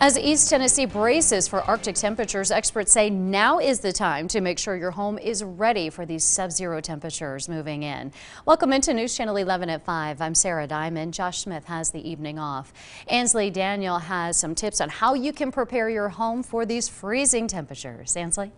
As East Tennessee braces for Arctic temperatures, experts say now is the time to make sure your home is ready for these sub-zero temperatures moving in. Welcome into News Channel 11 at 5. I'm Sarah Diamond. Josh Smith has the evening off. Ansley Daniel has some tips on how you can prepare your home for these freezing temperatures. Ansley?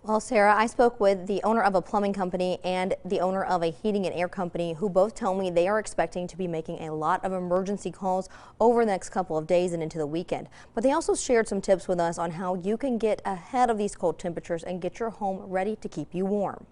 Well, Sarah, I spoke with the owner of a plumbing company and the owner of a heating and air company who both tell me they are expecting to be making a lot of emergency calls over the next couple of days and into the weekend. But they also shared some tips with us on how you can get ahead of these cold temperatures and get your home ready to keep you warm.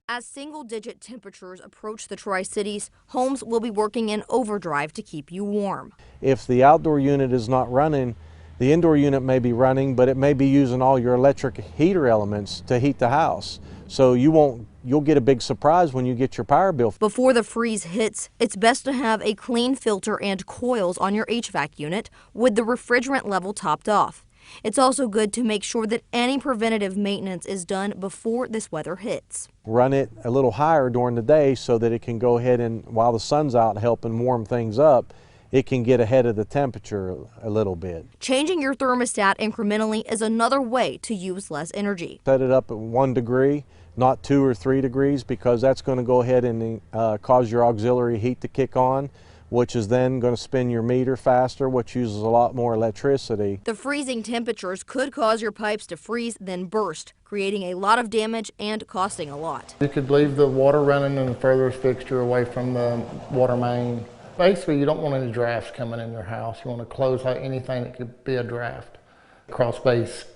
As single-digit temperatures approach the Tri-Cities, homes will be working in overdrive to keep you warm. If the outdoor unit is not running, the indoor unit may be running, but it may be using all your electric heater elements to heat the house. So you'll get a big surprise when you get your power bill. Before the freeze hits, it's best to have a clean filter and coils on your HVAC unit with the refrigerant level topped off. It's also good to make sure that any preventative maintenance is done before this weather hits. Run it a little higher during the day so that it can go ahead and, while the sun's out helping warm things up, it can get ahead of the temperature a little bit. Changing your thermostat incrementally is another way to use less energy. Set it up at 1 degree, not 2 or 3 degrees, because that's going to go ahead and cause your auxiliary heat to kick on, which is then going to spin your meter faster, which uses a lot more electricity. The freezing temperatures could cause your pipes to freeze, then burst, creating a lot of damage and costing a lot. You could leave the water running in the furthest fixture away from the water main. Basically, you don't want any drafts coming in your house. You want to close out anything that could be a draft. Cross space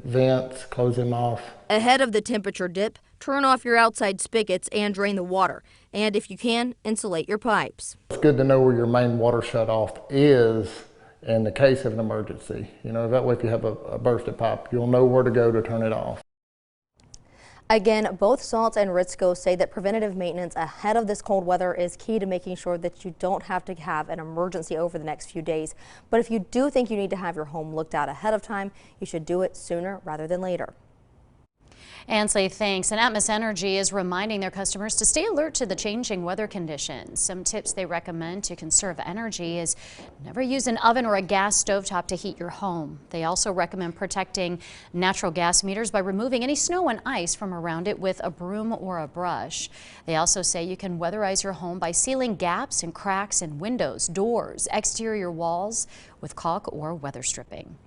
vents, close them off. Ahead of the temperature dip, turn off your outside spigots and drain the water. And if you can, insulate your pipes. It's good to know where your main water shutoff is in the case of an emergency. You know, that way if you have a bursted pipe, you'll know where to go to turn it off. Again, both Salts and Ritzco say that preventative maintenance ahead of this cold weather is key to making sure that you don't have to have an emergency over the next few days. But if you do think you need to have your home looked at ahead of time, you should do it sooner rather than later. Ansley, thanks. And Atmos Energy is reminding their customers to stay alert to the changing weather conditions. Some tips they recommend to conserve energy is never use an oven or a gas stovetop to heat your home. They also recommend protecting natural gas meters by removing any snow and ice from around it with a broom or a brush. They also say you can weatherize your home by sealing gaps and cracks in windows, doors, exterior walls with caulk or weather stripping.